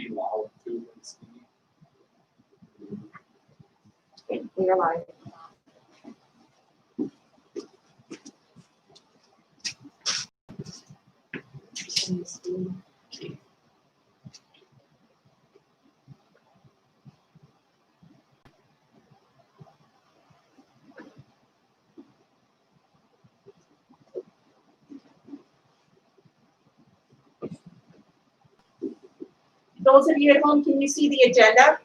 be loud too. We are live. Those of you at home, can you see the agenda?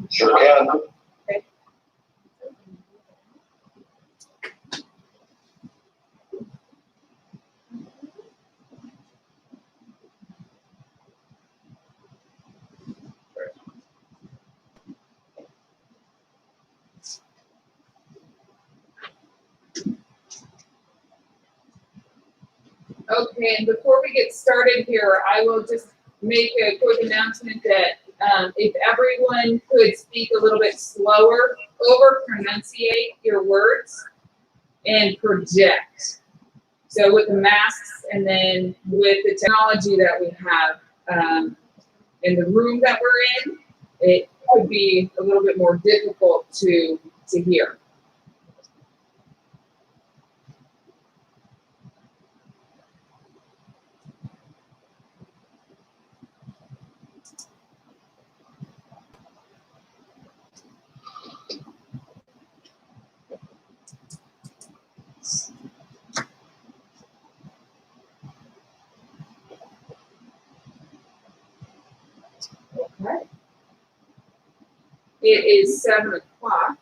Sure can. Okay. Okay, and before we get started here, I will just make a quick announcement that if everyone could speak a little bit slower, over pronunciate your words, and project. So with the masks and then with the technology that we have in the room that we're in, it could be a little bit more difficult to hear. Okay. It is 7 o'clock.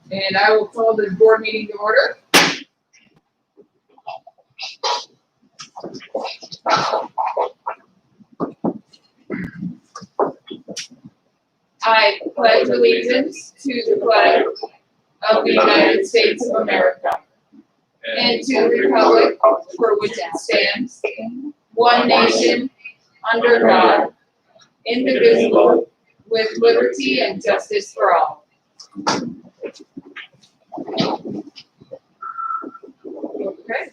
And I will call the board meeting to order. I pledge allegiance to the flag of the United States of America and to the republic for which it stands, one nation, under God, indivisible, with liberty and justice for all. Okay.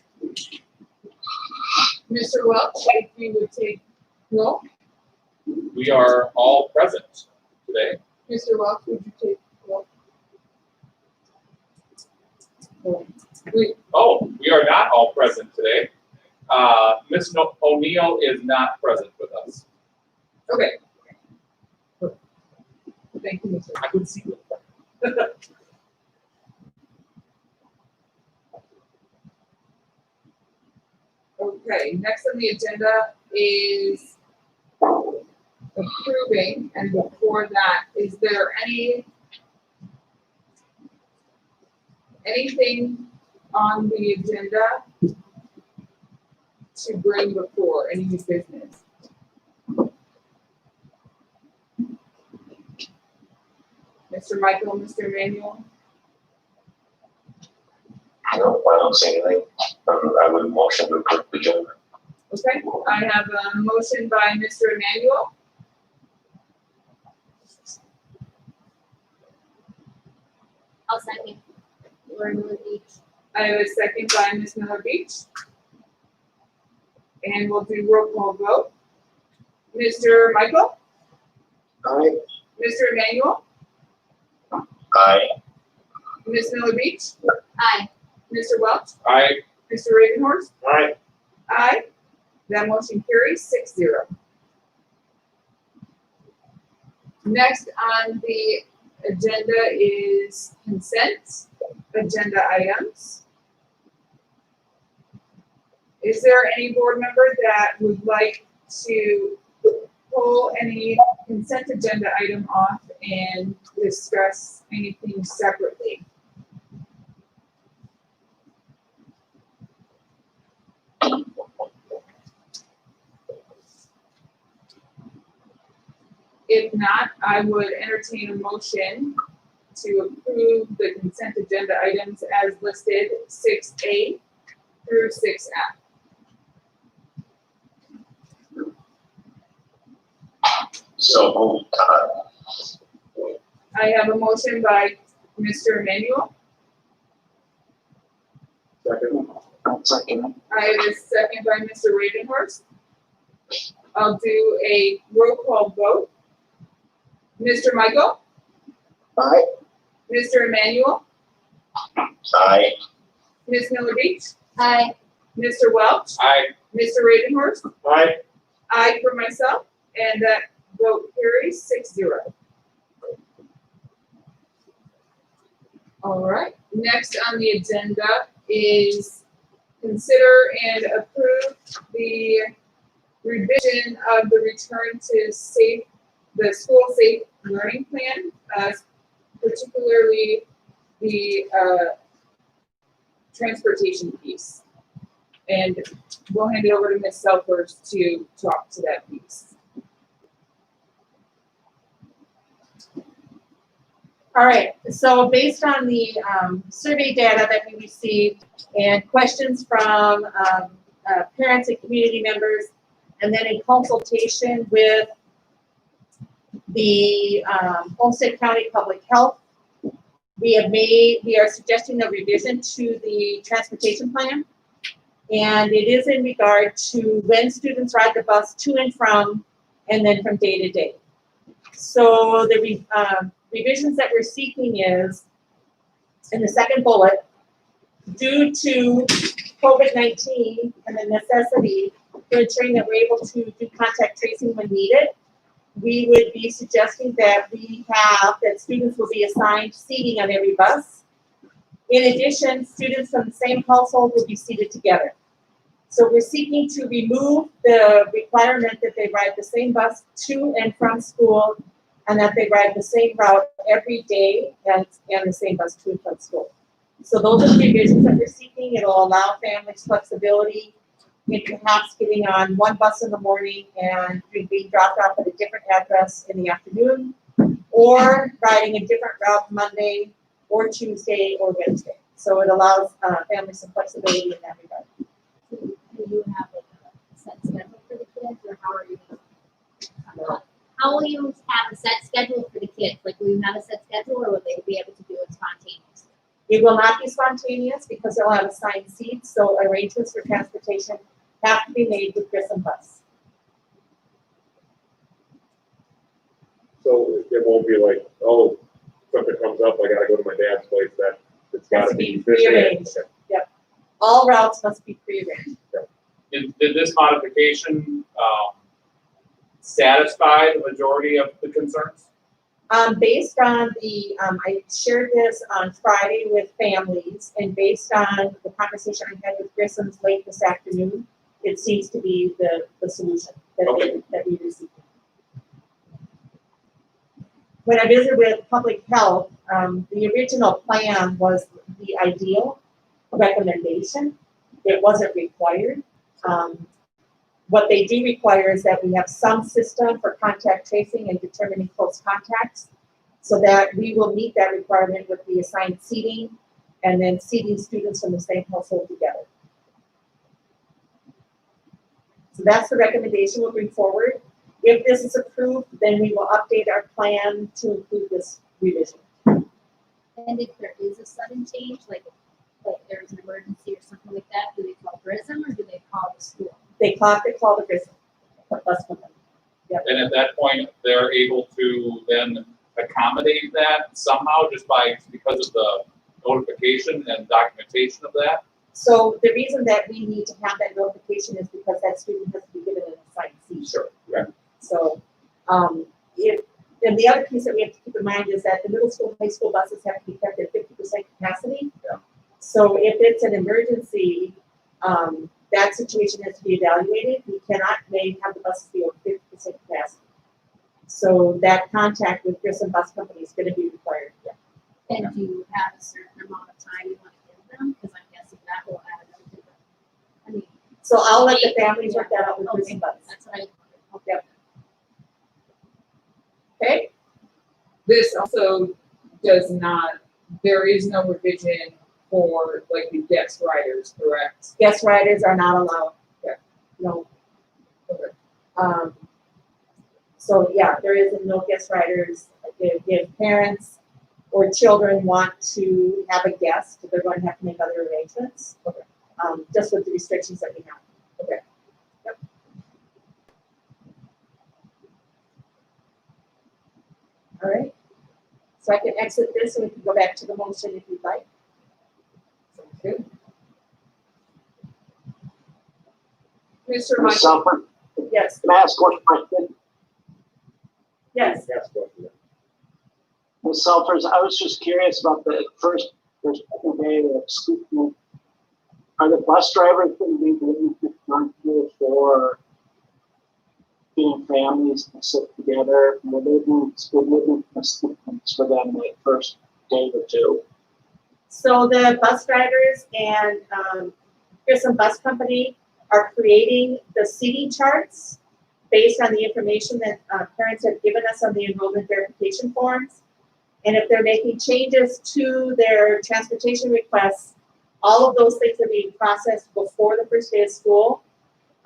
Mr. Welch, if you would take roll. We are all present today. Mr. Welch, would you take roll? We We are not all present today. Ms. O'Neill is not present with us. Okay. Thank you, Mr. I couldn't see you. Okay, next on the agenda is approving, and before that, is there anything on the agenda to bring before, any new business? Mr. Michael, Mr. Emmanuel? No, I don't see anything. I would motion to approve the agenda. Okay, I have a motion by Mr. Emmanuel. I'll second. We're in the beach. I have a second by Ms. Miller Beach. And we'll do roll call vote. Mr. Michael? Aye. Mr. Emmanuel? Aye. Ms. Miller Beach? Aye. Mr. Welch? I Mr. Ravenhorst? Aye. Aye. That motion carries 6-0. Next on the agenda is consent agenda items. Is there any board member that would like to pull any consent agenda item off and discuss anything separately? If not, I would entertain a motion to approve the consent agenda items as listed 6A through 6F. So moved. I have a motion by Mr. Emmanuel. Second. I'll second. I have a second by Mr. Ravenhorst. I'll do a roll call vote. Mr. Michael, Aye. Mr. Emmanuel, Aye. Ms. Miller Beach, Hi. Mr. Welch, I, Mr. Ravenhorst, Aye. I for myself, and that vote carries 6-0. All right, next on the agenda is consider and approve the revision of the return to the school safe learning plan, particularly the transportation piece. And we'll hand it over to Ms. Selfers to talk to that piece. All right, so based on the survey data that we received and questions from parents and community members, and then in consultation with the Olmsted County Public Health, we are suggesting a revision to the transportation plan. And it is in regard to when students ride the bus to and from, and then from day to day. So the revisions that we're seeking is, in the second bullet, due to COVID-19 and the necessity for ensuring that we're able to do contact tracing when needed, we would be suggesting that that students will be assigned seating on every bus. In addition, students from the same household will be seated together. So we're seeking to remove the requirement that they ride the same bus to and from school, and that they ride the same route every day and the same bus to and from school. So those are the revisions that we're seeking. It'll allow families flexibility in perhaps getting on one bus in the morning and being dropped off at a different address in the afternoon, or riding a different route Monday or Tuesday or Wednesday. So it allows families some flexibility in that regard. Do you have like a set schedule for the kids, or how are you? How will you have a set schedule for the kids? Like, will you have a set schedule, or will they be able to do it spontaneously? It will not be spontaneous because they'll have assigned seats, so arrangements for transportation have to be made with Grissom Bus. So it won't be like, oh, something comes up, I gotta go to my dad's place, that it's Has gotta to be be this day. prearranged. Yep. All routes must be prearranged. did this modification, satisfy the majority of the concerns? Based on I shared this on Friday with families, and based on the conversation I had with Grissom's late this afternoon, it seems to be the solution that we received. When I visited with public health, the original plan was the ideal recommendation. It wasn't required. What they do require is that we have some system for contact tracing and determining close contacts, so that we will meet that requirement with the assigned seating and then seating students from the same household together. So that's the recommendation we'll bring forward. If this is approved, then we will update our plan to include this revision. And if there is a sudden change, like there's an emergency or something like that, do they call Grissom or do they call the school? They call the Grissom bus company. Yep. And at that point, they're able to then accommodate that somehow just because of the notification and documentation of that? So the reason that we need to have that notification is because that student has to be given an assigned seat. Sure, right. So, and the other piece that we have to keep in mind is that the middle school, high school buses have to be kept at 50% capacity. Yeah. So if it's an emergency, that situation has to be evaluated. We cannot have the buses be over 50% capacity. So that contact with Grissom Bus Company is going to be required. Yeah. And do you have a certain amount of time you want to give them? Because I'm guessing that will add up to the, I mean. So I'll let the families work that out with Grissom Bus. That's what I wanted. Yep. Okay. This also does not, there is no revision for like the guest riders, correct? Guest riders are not allowed. Yeah. No. Okay. So yeah, there is no guest riders. If parents or children want to have a guest, they're going to have to make other arrangements. Okay. Just with the restrictions that we have. Okay. Yep. All right. So I can exit this and we can go back to the motion if you'd like. Sounds good. Mr. Ms. Michael, Selfridge, Yes, can I ask one question? yes. Yes, question. Ms. Selfridge, I was just curious about the first or second day of school. Are the bus drivers going to be doing this here for getting families to sit together? Will they do school assistance for them that first day or two? So the bus drivers and Pearson Bus Company are creating the seating charts based on the information that parents have given us on the enrollment verification forms. And if they're making changes to their transportation requests, all of those things are being processed before the first day of school.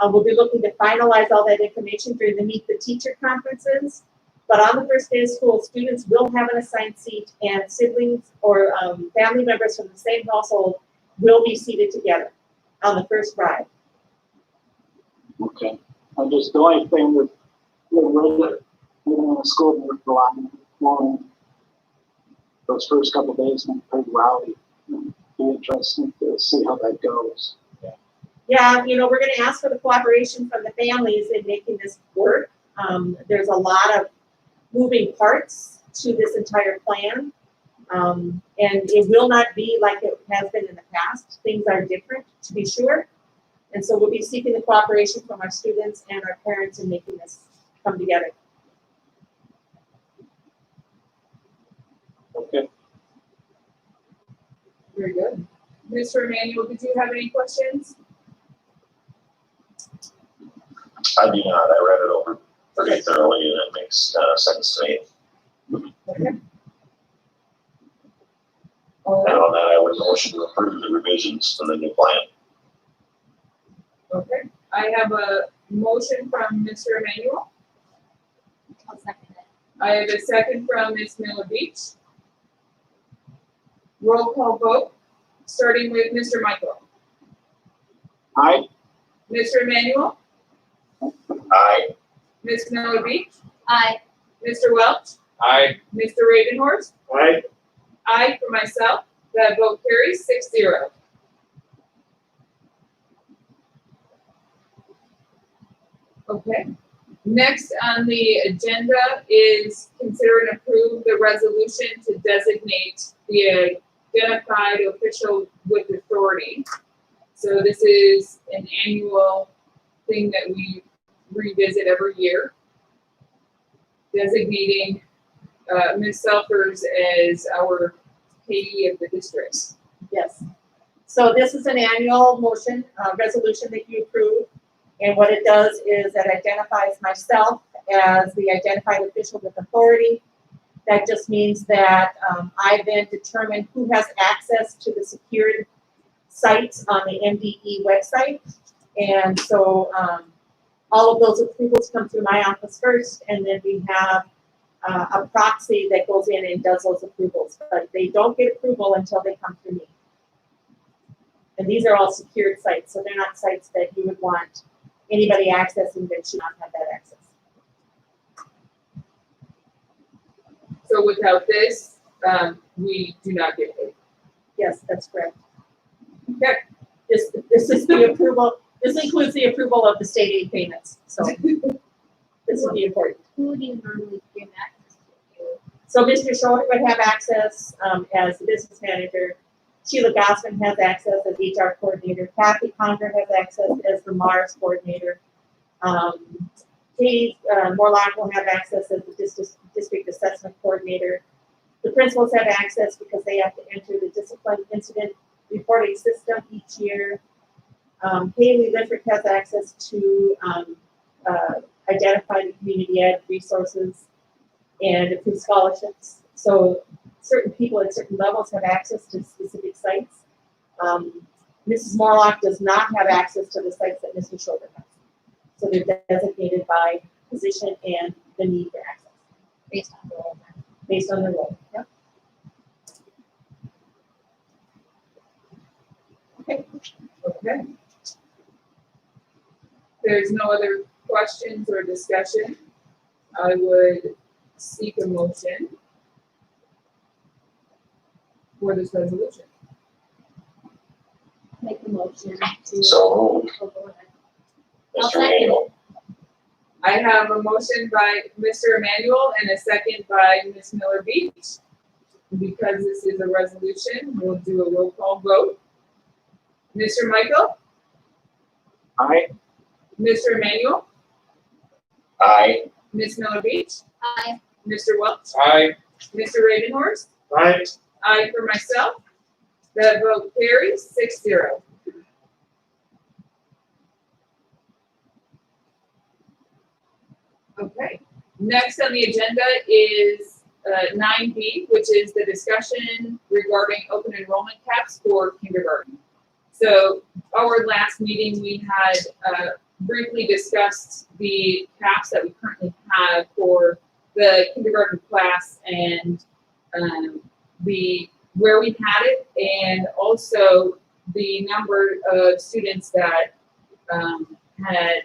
We'll be looking to finalize all that information during the Meet the Teacher conferences. But on the first day of school, students will have an assigned seat, and siblings or family members from the same household will be seated together on the first ride. Okay. And just the only thing with living in a school board for a lot of long, those first couple of days been pretty rowdy. It'll be interesting to see how that goes. Yeah, you know, we're gonna ask for the cooperation from the families in making this work. There's a lot of moving parts to this entire plan. And it will not be like it has been in the past. Things are different, to be sure. And so we'll be seeking the cooperation from our students and our parents in making this come together. Okay. very good. Mr. Emmanuel, did you have any questions? I do not. I read it over pretty thoroughly and it makes sense to me. Okay. All And right, on that, I would motion to approve the revisions to the new plan. okay. I have a motion from Mr. Emmanuel. I'll second it. I have a second from Ms. Miller Beach. Roll call vote, starting with Mr. Michael. Aye. Mr. Emmanuel, Aye. Ms. Miller Beach, Aye. Mr. Welch, I, Mr. Ravenhorst, Aye. aye for myself. That vote carries 6-0. Okay. Next on the agenda is consider and approve the resolution to designate the identified official with authority. So this is an annual thing that we revisit every year. Designating Ms. Selfers as our payee of the district. Yes. So this is an annual motion, resolution that you approve. And what it does is it identifies myself as the identified official with authority. That just means that I then determine who has access to the secured sites on the MDE website. And so all of those approvals come through my office first, and then we have a proxy that goes in and does those approvals. But they don't get approval until they come through me. And these are all secured sites, so they're not sites that you would want anybody accessing that should not have that access. So without this, we do not get paid. Yes, that's correct. Okay. This is the approval, this includes the approval of the state aid payments, so this will be important. Who do you normally give access to? So Mr. Schroeder would have access as the business manager. Sheila Gossman has access as HR coordinator. Kathy Conger has access as the MARS coordinator. Katie Morlock will have access as the district assessment coordinator. The principals have access because they have to enter the discipline incident reporting system each year. Haley Lifford has access to identify the community ed resources and approve scholarships. So certain people at certain levels have access to specific sites. Mrs. Morlock does not have access to the sites that Mr. Schroeder has. So they're designated by position and the need for access Based on role. based on their role. Yep. Okay. There's no other questions or discussion. I would seek a motion for this resolution. Make a motion to. So moved. Oh, go ahead. Mr. I'll second. Engel. I have a motion by Mr. Emmanuel and a second by Ms. Miller Beach. Because this is a resolution, we'll do a roll call vote. Mr. Michael, Aye. Mr. Emmanuel, Aye. Ms. Miller Beach, Aye. Mr. Welch, Aye. Mr. Ravenhorst, Aye. I for myself. That vote carries 6-0. Okay, next on the agenda is 9B, which is the discussion regarding open enrollment caps for kindergarten. So our last meeting, we had briefly discussed the caps that we currently have for the kindergarten class and where we had it, and also the number of students that had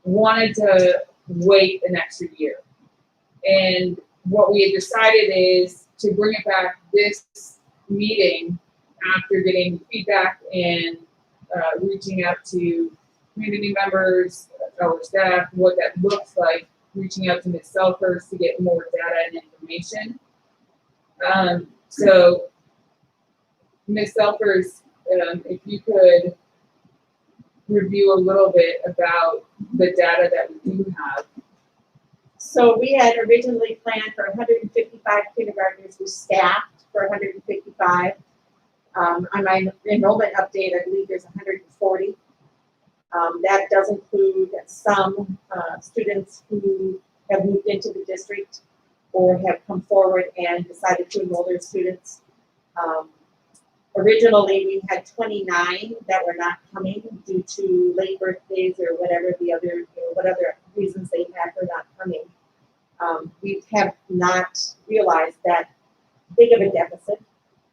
wanted to wait an extra year. And what we had decided is to bring it back this meeting after getting feedback and reaching out to community members, our staff, what that looks like, reaching out to Ms. Selkers to get more data and information. So Ms. Selkers, if you could review a little bit about the data that we do have. So we had originally planned for 155 kindergartners who staffed for 155. On my enrollment update, I believe there's 140. That does include some students who have moved into the district or have come forward and decided to enroll their students. Originally, we had 29 that were not coming due to late birthdays or whatever the other, what other reasons they had for not coming. We have not realized that big of a deficit,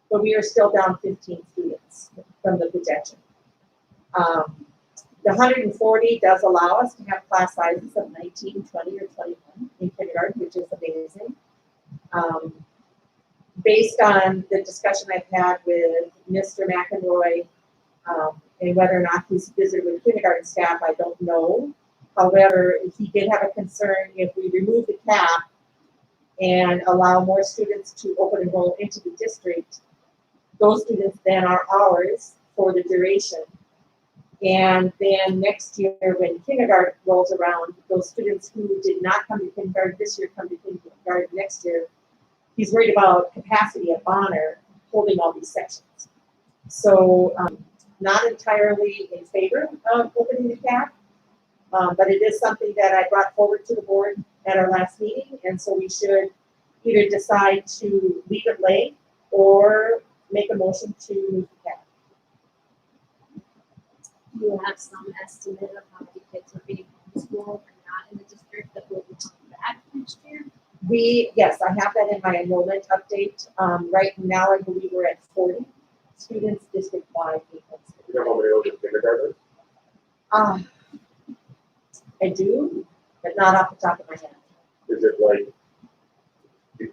but we are still down 15 students from the projection. The 140 does allow us to have class sizes of 19, 20, or 21 in kindergarten, which is amazing. Based on the discussion I've had with Mr. McElroy, and whether or not he's visited with kindergarten staff, I don't know. However, he did have a concern if we remove the cap and allow more students to open enroll into the district, those students then are ours for the duration. And then next year, when kindergarten rolls around, those students who did not come to kindergarten this year come to kindergarten next year. He's worried about capacity at Bonner holding all these sections. So not entirely in favor of opening the cap, but it is something that I brought forward to the board at our last meeting. And so we should either decide to leave it lay or make a motion to move the cap. Do you have some estimate of how many kids are being homeschooled or not in the district that will be coming back next year? Yes, I have that in my enrollment update. Right now, I believe we're at 40 students district-wide. You know how many of those are kindergartners? I do, but not off the top of my head. Is it like, okay,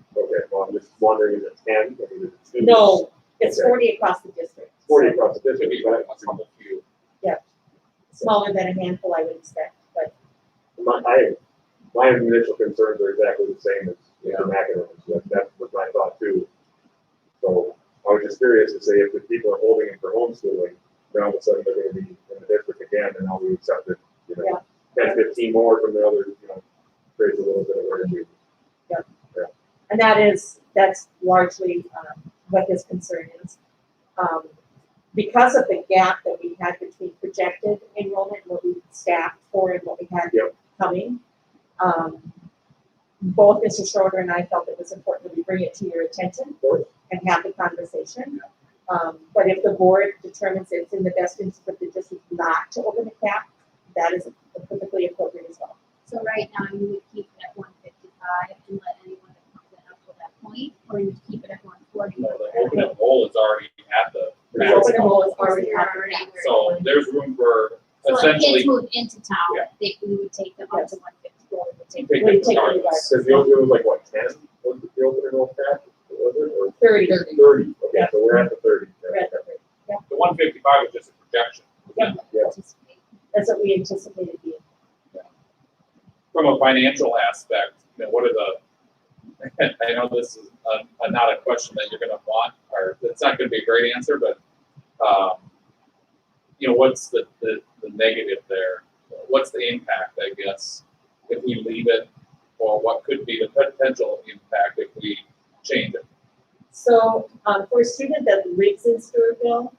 well, I'm just wondering, is it 10? I mean, is it students? No, it's Okay. 40 across the district. 40 across the Could be district, a couple few. Smaller than a handful, I would expect, but but my initial concerns are exactly the same as Mr. McEnroe's. That was my thought too. So I was just curious to say if the people are holding it for homeschooling, then all of a sudden they're going to be in the district again, and now we accepted, 10, 15 more from the other, creates a little bit of urgency. and that's largely what his concern is. Because of the gap that we had between projected enrollment, what we staffed for, and what we had coming, both Mr. Schroeder and I felt it was important that we bring it to your attention and have the conversation. But if the board determines it's in the best interest of the district not to open the cap, that is perfectly appropriate as well. So right now, you would keep it at 155 and let anyone that comes in up to that point, or you would keep it at 140? No, the open enroll is already at the The open enroll is already You're at the already cap. where- So there's room for So if essentially kids move into town, Yeah. we would take them up to 150, or we would take take them. We it take it regardless. Because the open was like, what, 10? Was it the open enroll cap? Was it, or 30. 30? Okay, Yeah. so we're at the 30. We're at the 30. The 155 is just a projection. Yep. Yeah. That's what we anticipated being. From a financial aspect, what are the, I know this is not a question that you're gonna want, or it's not gonna be a great answer, but, what's the negative there? What's the impact, I guess, if we leave it, or what could be the potential impact if we change it? So, for a student that lives in Stewartville,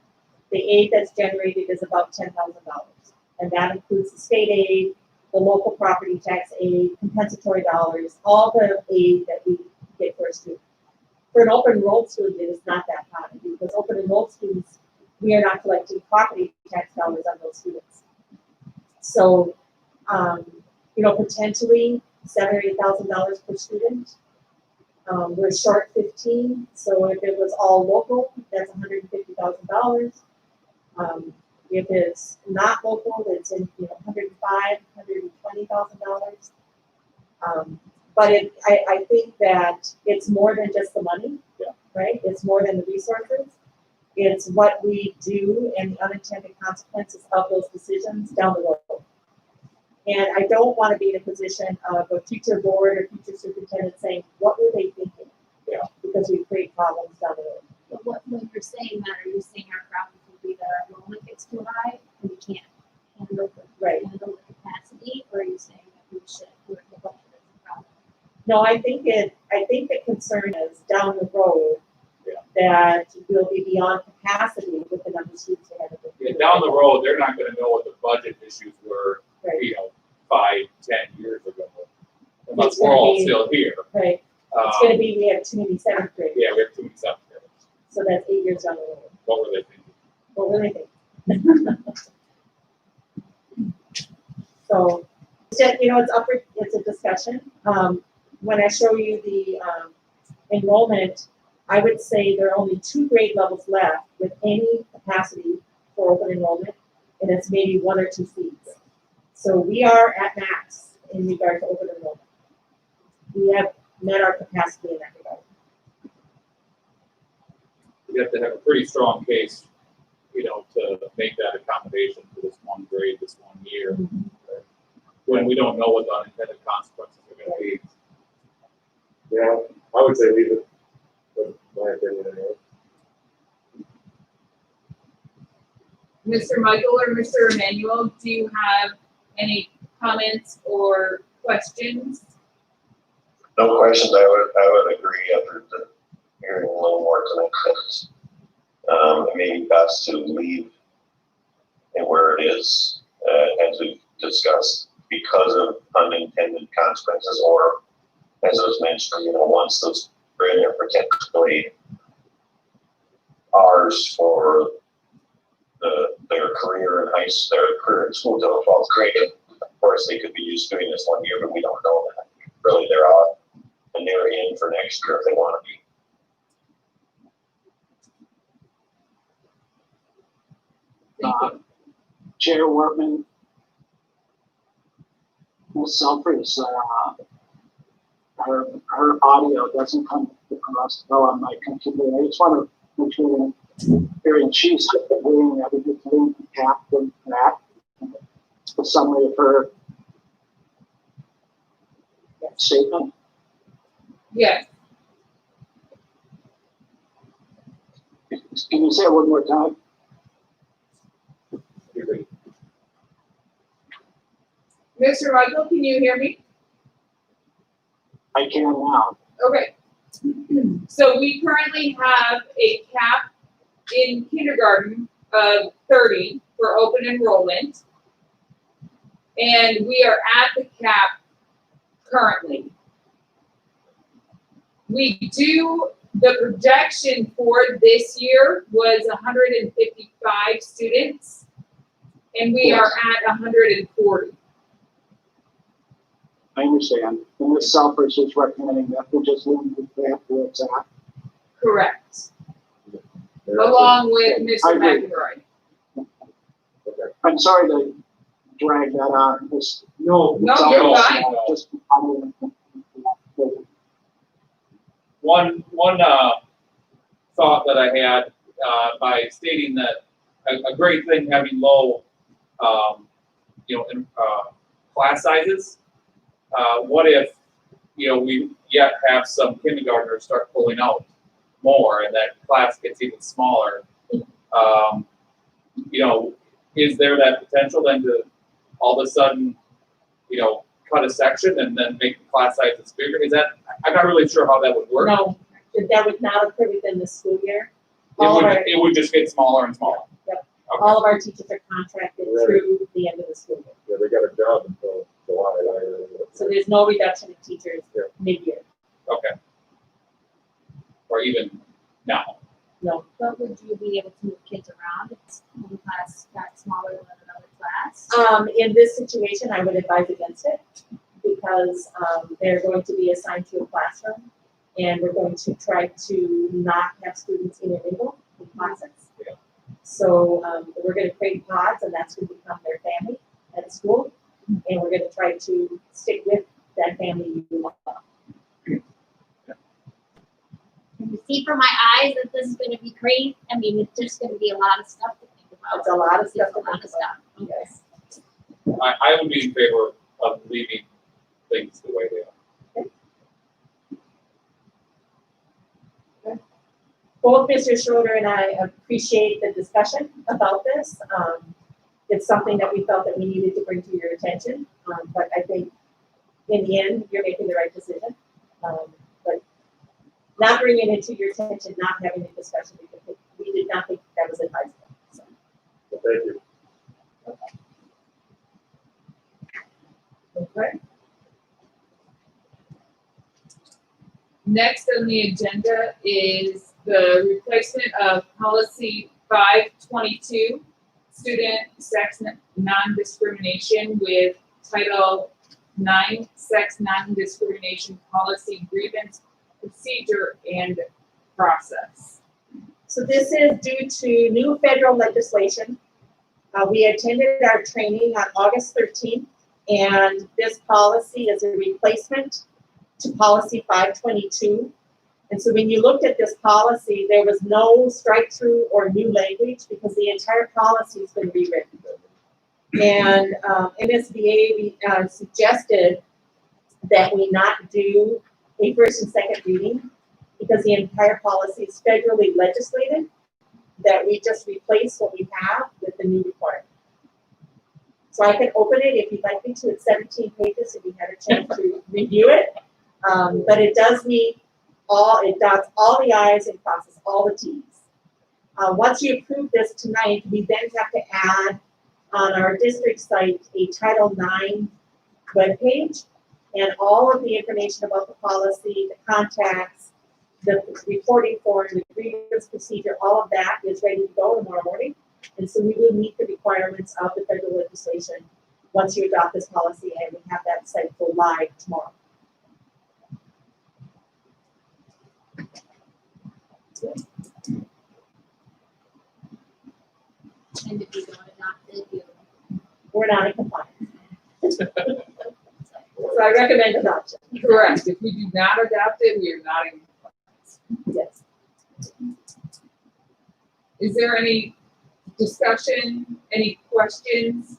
the aid that's generated is about $10,000. And that includes the state aid, the local property tax aid, compensatory dollars, all the aid that we get for a student. For an open enrolled student, it is not that high, because open enrolled students, we are not collecting property tax dollars on those students. So, potentially $7,000 or $8,000 per student. We're short 15, so if it was all local, that's $150,000. If it's not local, it's in $105,000, $120,000. But I think that it's more than just the money, Yeah. right? It's more than the resources. It's what we do and the unintended consequences of those decisions down the road. And I don't want to be in a position of a future board or future superintendent saying, what were they thinking? Yeah. Because we create problems down the road. But when you're saying that, are you saying our problem would be that our enrollment gets too high and we can't handle the capacity, or are you saying that we should, we're the budget is a problem? No, I think the concern is down the road Yeah. that we'll be beyond capacity with the number of students we have. Down the road, they're not gonna know what the budget issues were, Right. 5, 10 years ago. Unless It's we're gonna all be- still here. Right, it's gonna be, we have too many seventh graders, Yeah, we have too many stuff here. so that's 8 years down the road. What were they thinking? What were they thinking? So, it's a discussion. When I show you the enrollment, I would say there are only 2 grade levels left with any capacity for open enrollment, and it's maybe 1 or 2 seats. So we are at max in regard to open enrollment. We have met our capacity in that regard. You have to have a pretty strong case, to make that accommodation for this one grade, this one year. When we don't know what the unintended consequences are gonna be. Yeah, I would say leave it, that's my opinion anyway. Mr. Michael or Mr. Emmanuel, do you have any comments or questions? No questions, I would agree after hearing a little more tonight that, it may be best to leave it where it is, as we've discussed, because of unintended consequences, or as I was mentioning, once those grades are potentially ours for their career in their career in school till 12th grade. Of course, they could be used doing this one year, but we don't know that. Really, they're out and they're in for next year if they want to be. Thank you. Chair Wortman, Ms. Selfridge, her audio doesn't come across well on my computer. I just want to make sure that hearing she's doing that we just leave the captain that the summary of her statement. Yes, Can you say it one more time? Mr. Michael, can you hear me? I can now. Okay. So we currently have a cap in kindergarten of 30 for open enrollment. And we are at the cap currently. The projection for this year was 155 students, and we are at 140. I understand. And Ms. Selfridge is recommending that we just leave the cap where it's at. Correct. along with I Mr. agree. McElroy. Okay. I'm sorry to drag that on, this. No. No, you're fine. Just, One thought that I had, by stating that a great thing having low, class sizes. What if, we yet have some kindergartners start pulling out more and that class gets even smaller? Is there that potential then to all of a sudden, cut a section and then make the class sizes bigger? I'm not really sure how that would work. No, that would not occur within the school year. All of our, It would just get smaller and smaller. Yep. Okay. all of our teachers are contracted through the end of the school year. Yeah, they got a job until July. So there's no reduction of teachers Yeah. mid-year. Okay. Or even now. No. But would you be able to move kids around if one class got smaller than another class? In this situation, I would advise against it because they're going to be assigned to a classroom and we're going to try to not have students intermingle in classes. Yeah. So we're going to create pods and that's going to become their family at school. And we're going to try to stick with that family you want. Can you see from my eyes that this is gonna be crazy? I mean, it's just gonna be a lot of stuff to think about. It's a lot of stuff It's a to lot think of stuff. about. Yes. I would be in favor of leaving things the way they are. Both Mr. Schroeder and I appreciate the discussion about this. It's something that we felt that we needed to bring to your attention, but I think in the end, you're making the right decision. But not bringing it to your attention, not having a discussion, because we did not think that was advisable. So, So thank you. Okay. Next on the agenda is the replacement of policy 522, student sex non-discrimination, with Title 9, sex non-discrimination policy, grievance procedure and process. so this is due to new federal legislation. We attended our training on August 13th, and this policy is a replacement to policy 522. And so when you looked at this policy, there was no strike through or new language because the entire policy has been rewritten. And MSBA suggested that we not do a first and second reading because the entire policy is federally legislated, that we just replace what we have with the new requirement. So I can open it if you'd like me to. It's 17 pages if you had a chance to review it. But it does meet it dots all the I's and crosses all the T's. Once you approve this tonight, we then have to add on our district site a Title IX webpage, and all of the information about the policy, the contacts, the reporting form, the grievance procedure, all of that is ready to go tomorrow morning. And so we will meet the requirements of the federal legislation once you adopt this policy, and we have that site go live tomorrow. And if you don't adopt it, We're not in compliance. So I recommend adoption. Correct. If we do not adopt it, we are not in compliance. Yes. Is there any discussion, any questions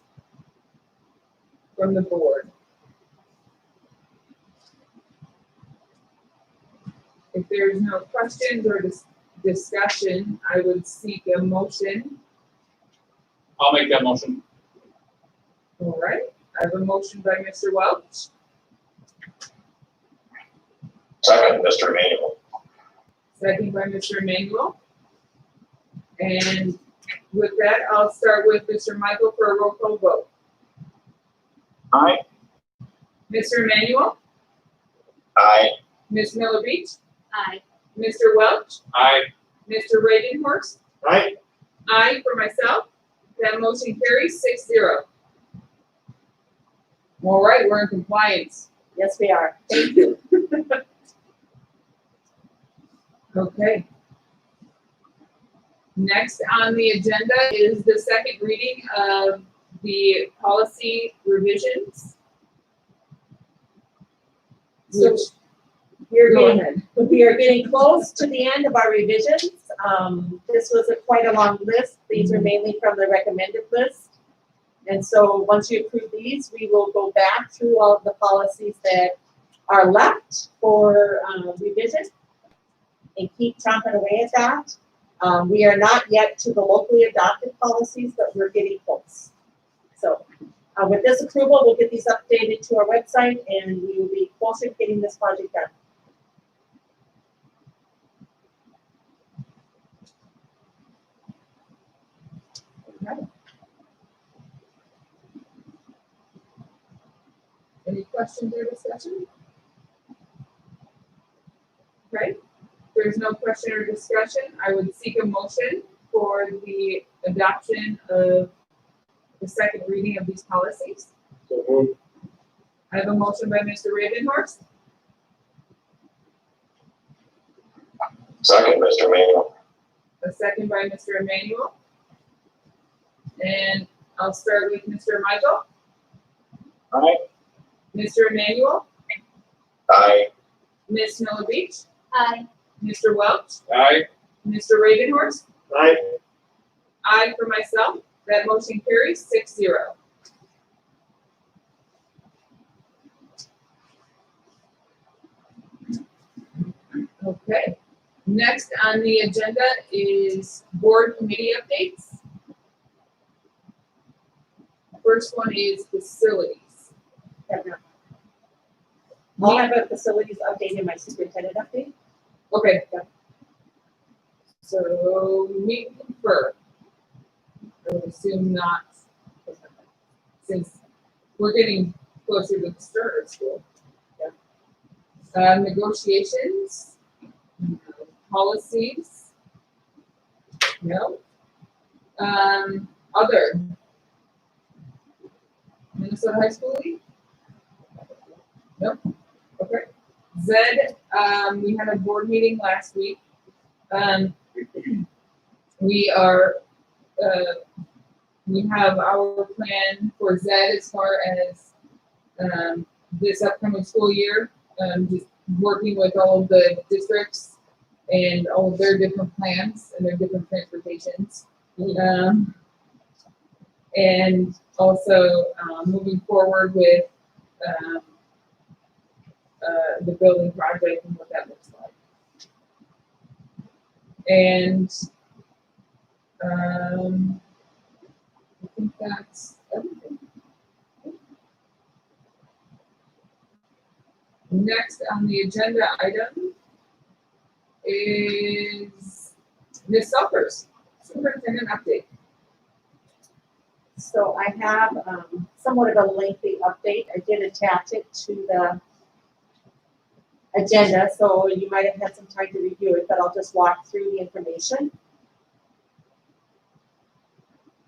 from the board? If there's no questions or discussion, I would seek a motion. I'll make that motion. All right, I have a motion by Mr. Welch, Second, Mr. Emmanuel. second by Mr. Emmanuel. And with that, I'll start with Mr. Michael for a roll call vote. Aye. Mr. Emmanuel, Aye. Ms. Miller Beach, aye. Mr. Welch, Aye. Mr. Reaganhorst, Aye. aye for myself. That motion carries 6-0. All right, we're in compliance. Yes, we are. Thank you. Okay. Next on the agenda is the second reading of the policy revisions. So Which, we're go getting, ahead. we are getting close to the end of our revisions. This was quite a long list. These are mainly from the recommended list. And so once you approve these, we will go back through all of the policies that are left for revision and keep chomping away at that. We are not yet to the locally adopted policies, but we're getting close. So with this approval, we'll get these updated to our website and we will be closer to getting this project done. Any questions or discussion? Okay, if there's no question or discussion, I would seek a motion for the adoption of the second reading of these policies. So moved. I have a motion by Mr. Ravenhorst, Second, Mr. Manuel. a second by Mr. Emmanuel. And I'll start with Mr. Michael. Aye. Mr. Emmanuel, Aye. Ms. Miller Beach, Aye. Mr. Welch, Aye. Mr. Ravenhorst, Aye. I for myself. That motion carries 6-0. Okay, next on the agenda is board committee updates. First one is facilities. I'll have a facilities update in my superintendent update. Okay. So meet and confer. I would assume not, since we're getting closer to the start of school. Negotiations, policies, no. Other. Minnesota High School League? Nope. Okay. Zed, we had a board meeting last week. We are, we have our plan for Zed as far as this upcoming school year. Just working with all of the districts and all of their different plans and their different transportations. And also moving forward with the building project and what that looks like. And I think that's everything. Next on the agenda item is Ms. Selkers, superintendent update. So I have somewhat of a lengthy update. I did attach it to the agenda, so you might have had some time to review it, but I'll just walk through the information.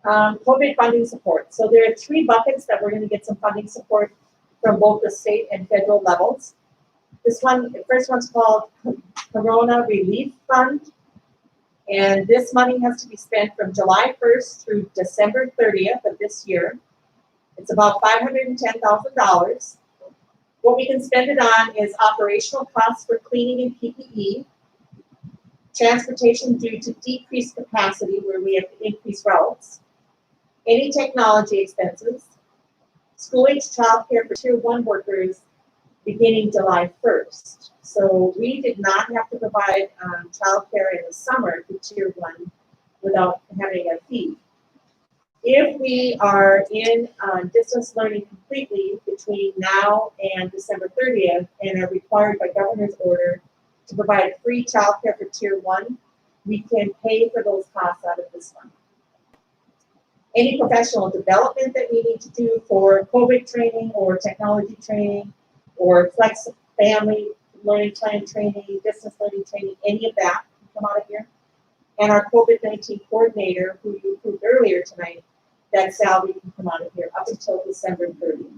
COVID funding support. So there are 3 buckets that we're going to get some funding support from both the state and federal levels. This one, the first one's called Corona Relief Fund. And this money has to be spent from July 1st through December 30th of this year. It's about $510,000. What we can spend it on is operational costs for cleaning and PPE, transportation due to decreased capacity where we have to increase routes, any technology expenses, school-age childcare for Tier 1 workers beginning July 1st. So we did not have to provide childcare in the summer for Tier 1 without having a fee. If we are in distance learning completely between now and December 30th and are required by governor's order to provide free childcare for Tier 1, we can pay for those costs out of this fund. Any professional development that we need to do for COVID training or technology training or flex family learning plan training, distance learning training, any of that can come out of here. And our COVID-19 coordinator, who you approved earlier tonight, that salary can come out of here up until December 30th.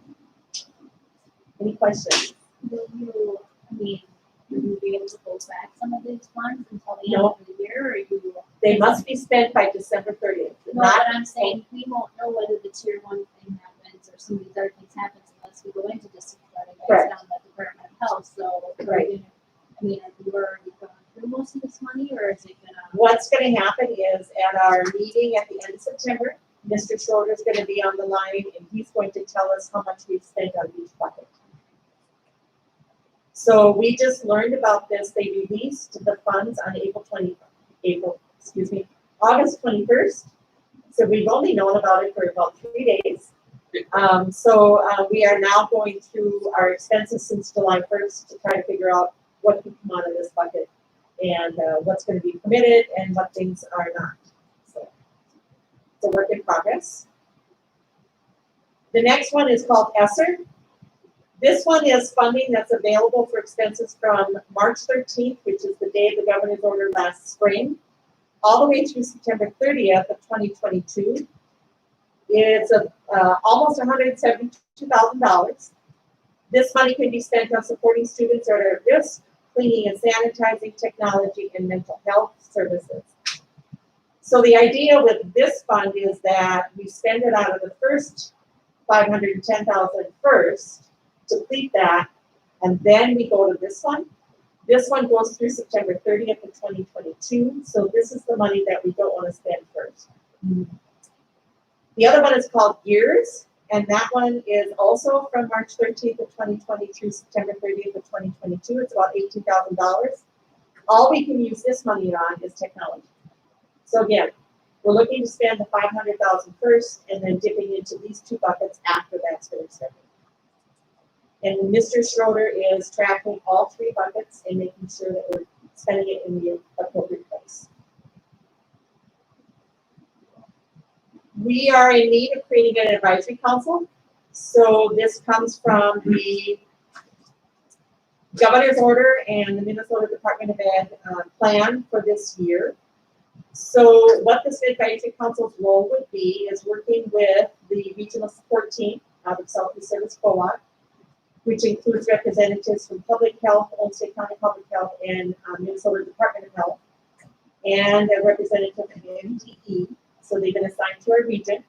Any questions? Will you, I mean, will you be able to hold back some of these funds until the No. end of the year, or you? They must be spent by December 30th. No, Not, but I'm saying, we won't know whether the tier one thing happens or some of these other things happens unless we go into district flooding Correct. based on the Department of Health, so. Right. I mean, have you already gone through most of this money, or is it gonna? what's gonna happen is at our meeting at the end of September, Mr. Schroeder's gonna be on the line and he's going to tell us how much we've spent on each bucket. So we just learned about this. They released the funds on August 21st. So we've only known about it for about 3 days. We are now going through our expenses since July 1st to try to figure out what can come out of this bucket and what's going to be permitted and what things are not. So it's a work in progress. The next one is called ESSER. This one is funding that's available for expenses from March 13th, which is the day of the governor's order last spring, all the way through September 30th of 2022. It's almost $172,000. This money can be spent on supporting students that are at risk, cleaning and sanitizing, technology, and mental health services. So the idea with this fund is that we spend it out of the first $510,000 first, deplete that, and then we go to this one. This one goes through September 30th of 2022. So this is the money that we don't want to spend first. The other one is called Years, and that one is also from March 13th of 2020 through September 30th of 2022. It's about $18,000. All we can use this money on is technology. So again, we're looking to spend the $500,000 first, and then dipping into these two buckets after that's finished spending. And Mr. Schroeder is tracking all three buckets and making sure that we're spending it in the appropriate place. We are in need of creating an advisory council. So this comes from the governor's order and the Minnesota Department of Ed plan for this year. So what this advisory council's role would be is working with the regional support team out of Southeast Service Co-op, which includes representatives from Public Health, Olmsted County Public Health, and Minnesota Department of Health, and a representative from MDE. So they've been assigned to our region.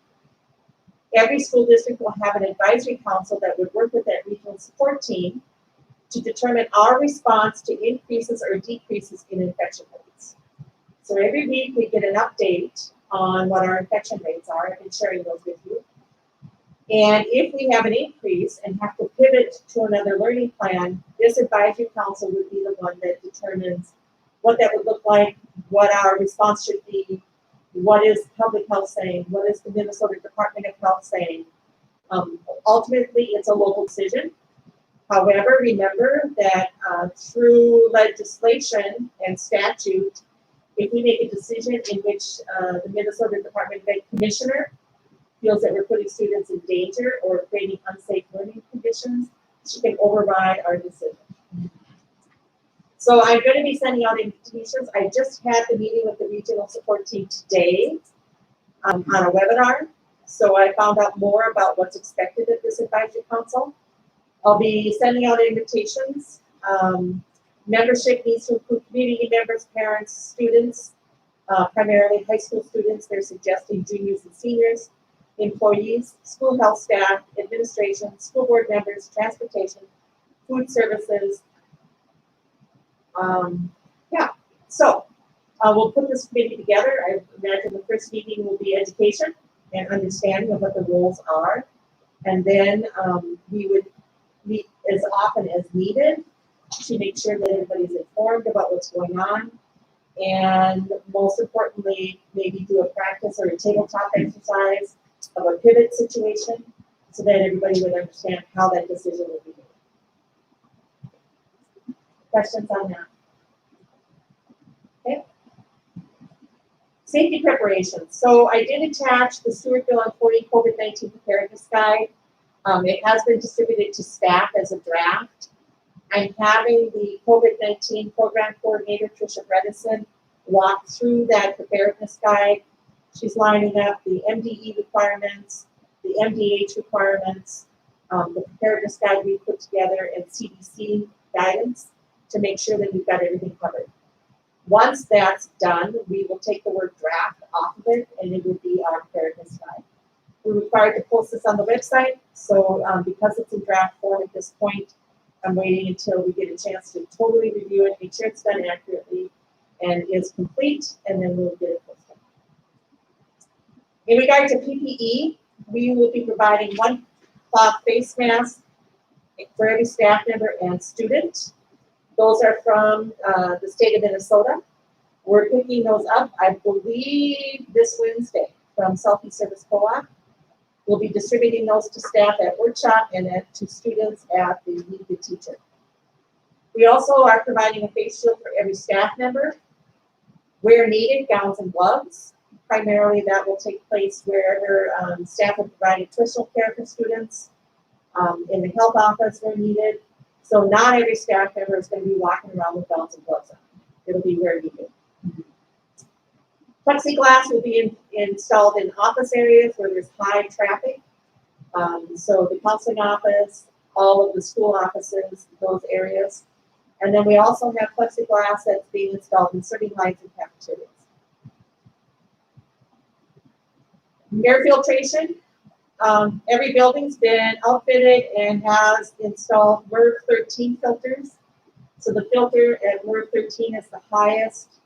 Every school district will have an advisory council that would work with that regional support team to determine our response to increases or decreases in infection rates. So every week we get an update on what our infection rates are. I've been sharing those with you. And if we have an increase and have to pivot to another learning plan, this advisory council would be the one that determines what that would look like, what our response should be, what is public health saying, what is the Minnesota Department of Health saying. Ultimately, it's a local decision. However, remember that through legislation and statute, if we make a decision in which the Minnesota Department of Ed commissioner feels that we're putting students in danger or creating unsafe learning conditions, she can override our decision. So I'm going to be sending out invitations. I just had the meeting with the regional support team today on a webinar. So I found out more about what's expected at this advisory council. I'll be sending out invitations. Membership needs to include community members, parents, students, primarily high school students. They're suggesting juniors and seniors, employees, school health staff, administration, school board members, transportation, food services. So we'll put this committee together. I imagine the first meeting will be education and understanding of what the roles are. And then we would meet as often as needed to make sure that everybody's informed about what's going on. And most importantly, maybe do a practice or a tabletop exercise of a pivot situation so that everybody would understand how that decision would be made. Questions on that? Okay. Safety preparations. So I did attach the Stewartville and 40 COVID-19 preparedness guide. It has been distributed to staff as a draft. I'm having the COVID-19 program coordinator, Tricia Bredesen, walk through that preparedness guide. She's lining up the MDE requirements, the MDH requirements, the preparedness guide we put together, and CDC guidance to make sure that we've got everything covered. Once that's done, we will take the word draft off of it, and it will be our preparedness guide. We're required to post this on the website, so because it's in draft form at this point, I'm waiting until we get a chance to totally review it, make sure it's done accurately and is complete, and then we'll get it posted. In regard to PPE, we will be providing one cloth face mask for every staff member and student. Those are from the state of Minnesota. We're picking those up, I believe, this Wednesday from Southeast Service Co-op. We'll be distributing those to staff at workshop and to students at the Meet the Teacher. We also are providing a face shield for every staff member. Where needed, gowns and gloves. Primarily that will take place wherever staff are providing personal care for students, in the health office where needed. So not every staff member is going to be walking around with gowns and gloves on. It'll be where needed. Plexiglass will be installed in office areas where there's high traffic. So the counseling office, all of the school offices, those areas. And then we also have plexiglass that's being installed in serving lines and cafeterias. Air filtration. Every building's been outfitted and has installed MERV 13 filters. So the filter at MERV 13 is the highest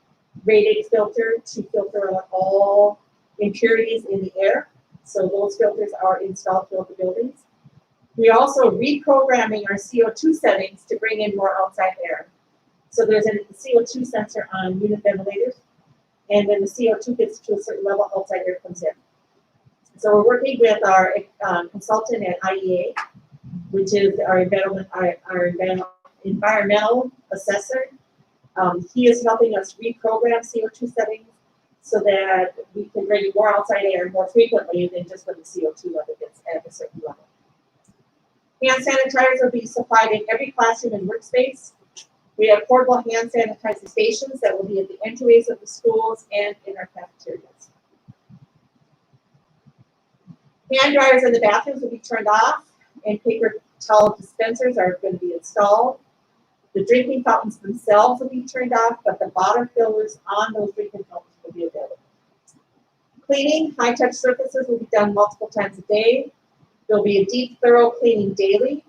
rated filter to filter out all impurities in the air. So those filters are installed throughout the buildings. We're also reprogramming our CO2 settings to bring in more outside air. So there's a CO2 sensor on unit ventilators, and when the CO2 gets to a certain level, outside air comes in. So we're working with our consultant at IEA, which is our environmental assessor. He is helping us reprogram CO2 settings so that we can bring more outside air more frequently than just when the CO2 level gets at a certain level. Hand sanitizers will be supplied in every classroom and workspace. We have portable hand sanitizer stations that will be at the entryways of the schools and in our cafeterias. Hand dryers in the bathrooms will be turned off, and paper towel dispensers are going to be installed. The drinking fountains themselves will be turned off, but the bottom fillers on those drinking fountains will be available. Cleaning, high-touch surfaces will be done multiple times a day. There'll be a deep, thorough cleaning daily,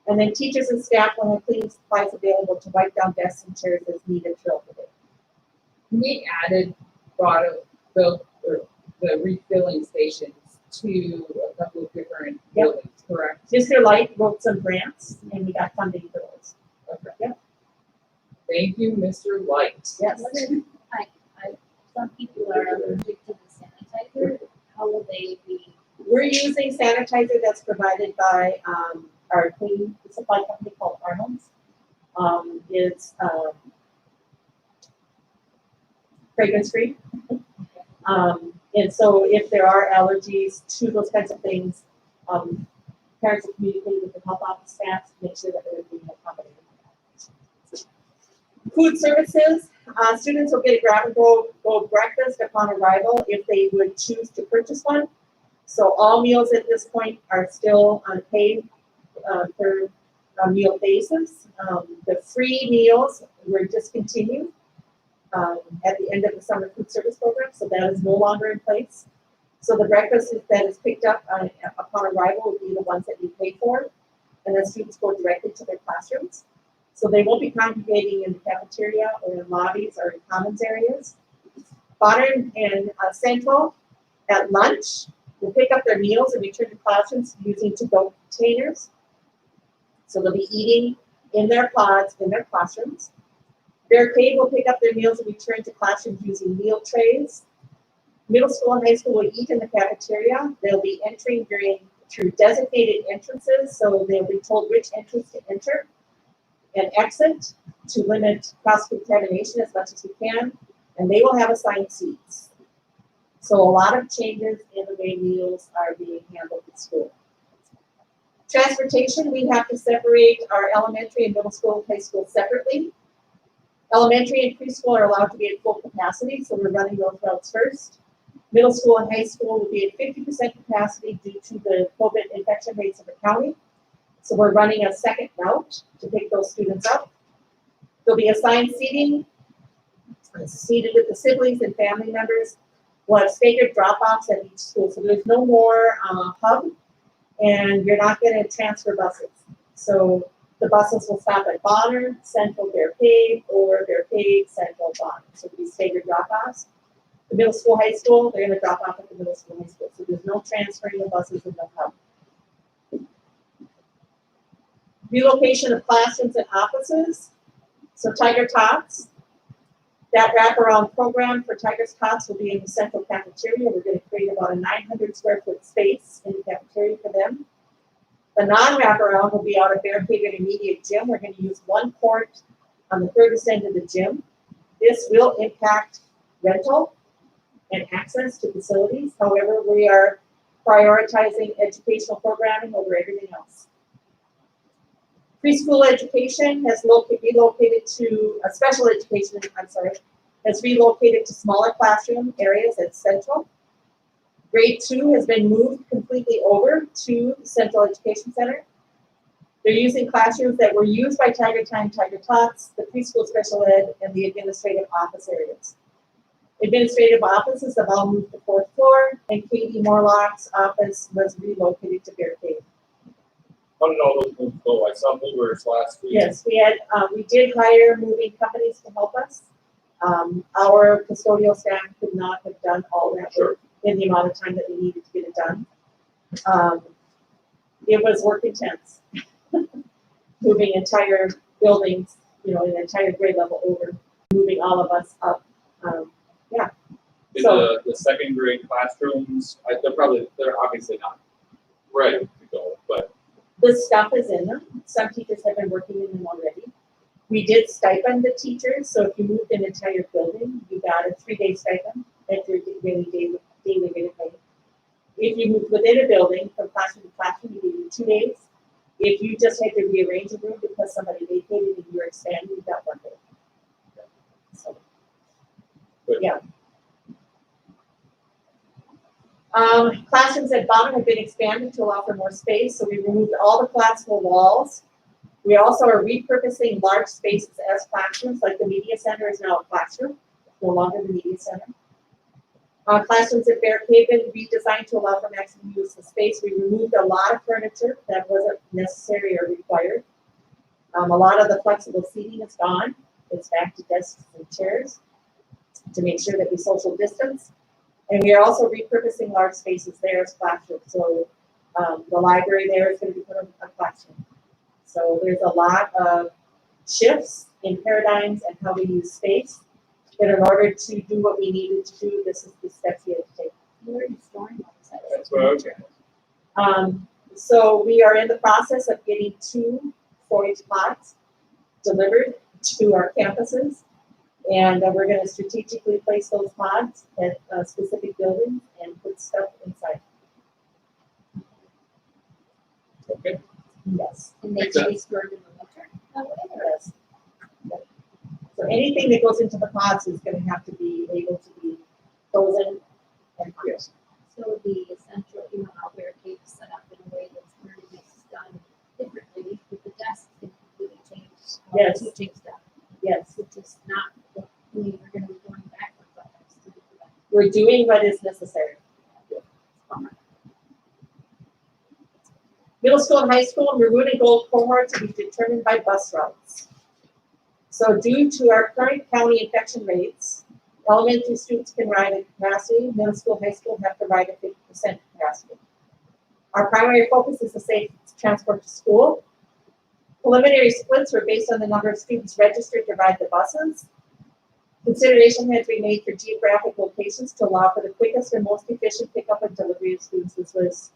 and then teachers and staff will have cleaning supplies available to wipe down desks and chairs as needed throughout the day. We added the refilling stations to a couple of different buildings, correct? Mr. Light wrote some grants, and we got funding for those. Okay. Yep. Thank you, Mr. Light. Yes. Some people are allergic to the sanitizer. How will they be? We're using sanitizer that's provided by our cleaning supply company called Arnold's. It's fragrance free. And so if there are allergies to those kinds of things, parents will communicate with the health office staff to make sure that they're being accommodated. Food services, students will get a grab-and-go breakfast upon arrival if they would choose to purchase one. So all meals at this point are still on a paid per meal basis. The free meals were discontinued at the end of the summer food service program, so that is no longer in place. So the breakfast that is picked up upon arrival will be the ones that you pay for, and then students go directly to their classrooms. So they won't be congregating in the cafeteria or in lobbies or in commons areas. Bonner and Central at lunch will pick up their meals and return to classrooms using to-go containers. So they'll be eating in their pods in their classrooms. Barricade will pick up their meals and return to classrooms using meal trays. Middle school and high school will eat in the cafeteria. They'll be entering through designated entrances, so they'll be told which entrance to enter and exit to limit cross-contamination as much as we can, and they will have assigned seats. So a lot of changes in the way meals are being handled at school. Transportation, we have to separate our elementary and middle school and high school separately. Elementary and preschool are allowed to be at full capacity, so we're running those routes first. Middle school and high school will be at 50% capacity due to the COVID infection rates of the county. So we're running a second route to pick those students up. There'll be assigned seating, seated with the siblings and family members. We'll have staggered drop-offs at each school, so there's no more hub, and you're not gonna transfer buses. So the buses will stop at Bonner, Central, Bear Cave, or Bear Cave, Central, Bonner. So it'll be staggered drop-offs. The middle school, high school, they're gonna drop off at the middle school, high school, so there's no transferring of buses in the hub. Relocation of classrooms and offices. So Tiger Tots, that wraparound program for Tiger's Tots will be in the central cafeteria. We're going to create about a 900 square foot space in the cafeteria for them. The non-wraparound will be out of Bear Cave Intermediate Gym. We're going to use one court on the furthest end of the gym. This will impact rental and access to facilities. However, we are prioritizing educational programming over everything else. Preschool education has relocated to, special education, has relocated to smaller classroom areas at Central. Grade 2 has been moved completely over to the Central Education Center. They're using classrooms that were used by Tiger Time, Tiger Tots, the preschool special ed, and the administrative office areas. Administrative offices have all moved to 4th floor, and Katie Morlock's office was relocated to Bear Cave. How did all those moves go? I saw movers last week. Yes, we did hire moving companies to help us. Our custodial staff could not have done all that work in the amount of time that we needed to get it done. It was work intense. Moving entire buildings, an entire grade level over, moving all of us up. Did So- the second grade classrooms, they're obviously not ready to go, but The stuff is in them. Some teachers have been working in them already. We did stipend the teachers, so if you moved an entire building, you got a 3-day stipend at your daily rate of pay. If you moved within a building from classroom to classroom, you gave you 2 days. If you just had to rearrange a room because somebody vacated and you were expanding, you got 1 day. So, Good. yeah. Classrooms at Bonner have been expanded to allow for more space, so we removed all the classical walls. We also are repurposing large spaces as classrooms, like the media center is now a classroom, no longer the media center. Classrooms at Bear Cave have been redesigned to allow for maximum use of space. We removed a lot of furniture that wasn't necessary or required. A lot of the flexible seating is gone. It's back to desks and chairs to make sure that we social distance. And we are also repurposing large spaces there as classrooms. So the library there is going to become a classroom. So there's a lot of shifts in paradigms and how we use space. But in order to do what we needed to do, this is the steps we had to take. Where are you storing all this? that's what I was saying. So we are in the process of getting 2 4-H pods delivered to our campuses. And we're going to strategically place those pods at specific buildings and put stuff inside. Okay. Yes. And they Makes can be sense. stored in the winter. Yes. So anything that goes into the pods is going to have to be able to be frozen and Yes. So the essential, how Bear Cave is set up in a way that's learning is done differently with the desks and completely changed. Yes. Teaching stuff, yes, which is not what we are gonna be going backwards on this to do that. we're doing what is necessary. Bummer. Middle school and high school, maroon and gold cohorts will be determined by bus routes. So due to our current county infection rates, elementary students can ride at capacity, middle school, high school have to ride at 50% capacity. Our primary focus is the safe transport to school. Preliminary splits were based on the number of students registered to ride the buses. Consideration had to be made for geographic locations to allow for the quickest and most efficient pickup and delivery of students. This was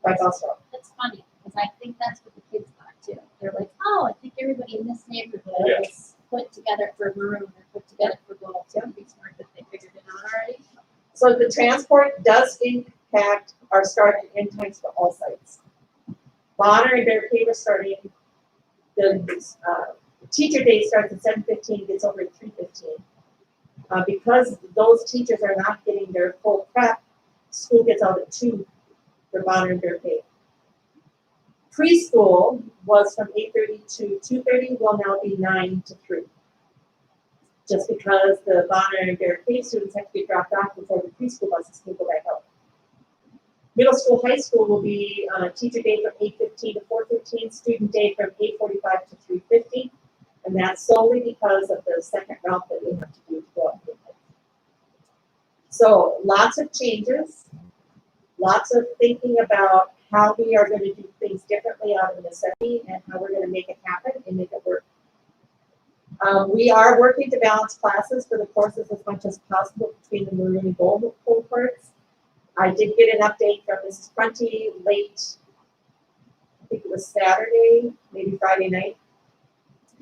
by bus route. That's funny, because I think that's what the kids thought too. They're like, oh, I think everybody in this neighborhood Yeah. is put together for maroon or put together for gold. So it'd be smart that they figured it out already. So the transport does impact our start and end times for all sites. Bonner and Bear Cave are starting, the teacher day starts at 7:15, gets over at 3:15. Because those teachers are not getting their full prep, school gets out at 2 for Bonner and Bear Cave. Preschool was from 8:30 to 2:30, will now be 9 to 3. just because the Bonner and Bear Cave students have to get dropped off before the preschool buses can go back out. Middle school, high school will be teacher day from 8:15 to 4:15, student day from 8:45 to 3:50, and that's solely because of the second route that we have to do to go up to. So lots of changes, lots of thinking about how we are going to do things differently out of necessity and how we're going to make it happen and make it work. We are working to balance classes for the courses as much as possible between the maroon and gold cohorts. I did get an update from Mrs. Prunty late, I think it was Saturday, maybe Friday night.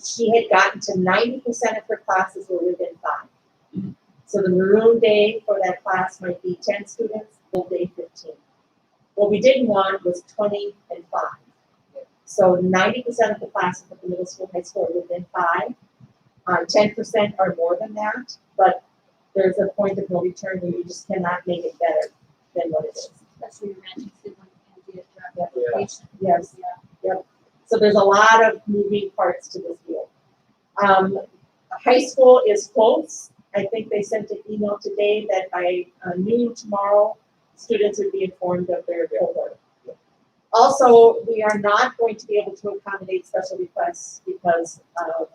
She had gotten to 90% of her classes were within 5. So the maroon day for that class might be 10 students, gold day 15. What we didn't want was 20 and 5. So 90% of the classes at the middle school, high school are within 5. 10% are more than that, but there's a point of no return where you just cannot make it better than what it is. Especially your mentioned when you do a drug application. Yes, yep. So there's a lot of moving parts to this deal. High school is close. I think they sent an email today that by noon tomorrow, students would be informed of their cohort. Also, we are not going to be able to accommodate special requests because of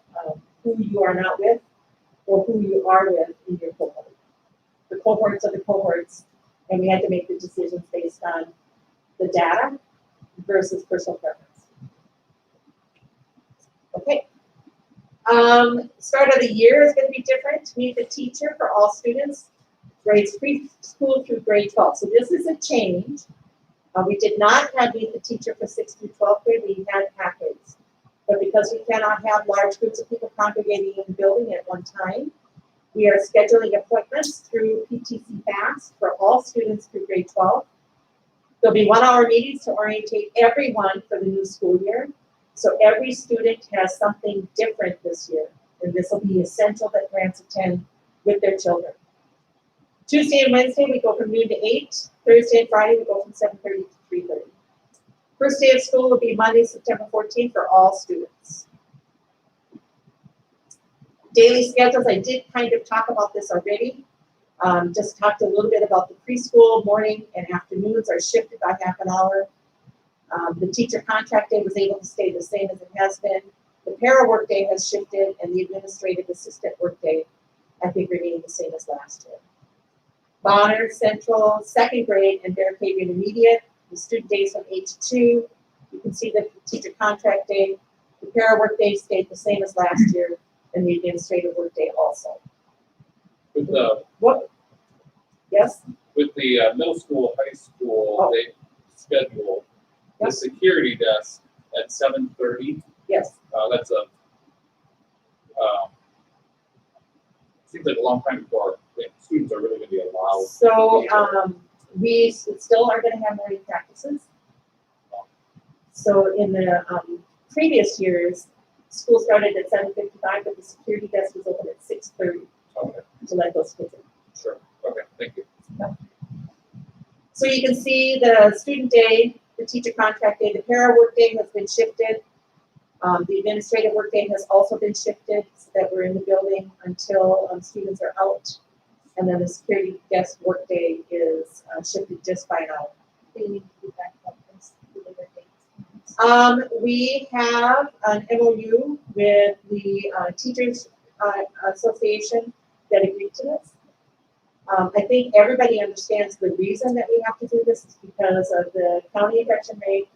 who you are not with or who you are with in your cohort. The cohorts are the cohorts, and we had to make the decisions based on the data versus personal preference. Okay. Start of the year is going to be different. Meet the teacher for all students, grades preschool through grade 12. So this is a change. We did not have meet the teacher for 6th through 12th grade. We had half grades. But because we cannot have large groups of people congregating in the building at one time, we are scheduling appointments through PTC Fast for all students through grade 12. There'll be 1-hour meetings to orientate everyone for the new school year. So every student has something different this year, and this will be essential that parents attend with their children. Tuesday and Wednesday, we go from noon to 8. Thursday and Friday, we go from 7:30 to 3:30. First day of school will be Monday, September 14th for all students. Daily schedules, I did kind of talk about this already. Just talked a little bit about the preschool, morning and afternoons are shifted by half an hour. The teacher contract day was able to stay the same as it has been. The para work day has shifted, and the administrative assistant work day, I think, remaining the same as last year. Bonner, Central, 2nd grade, and Bear Cave Intermediate, the student days from 8 to 2. You can see the teacher contract day. The para work day stayed the same as last year, and the administrative work day also. With the What? Yes? with the middle school, high school, they schedule the security desk at 7:30. Yes. That's a seems like a long time before students are really going to be allowed. So we still are going to have morning practices. So in the previous years, school started at 7:55, but the security desk was open at 6:30 Okay, to let those kids in. sure. Okay, thank you. So you can see the student day, the teacher contract day, the para work day has been shifted. The administrative work day has also been shifted so that we're in the building until students are out. And then the security desk work day is shifted just by an hour. They need to be back up this later dates. We have an MOU with the Teachers Association that agreed to this. I think everybody understands the reason that we have to do this is because of the county infection rate,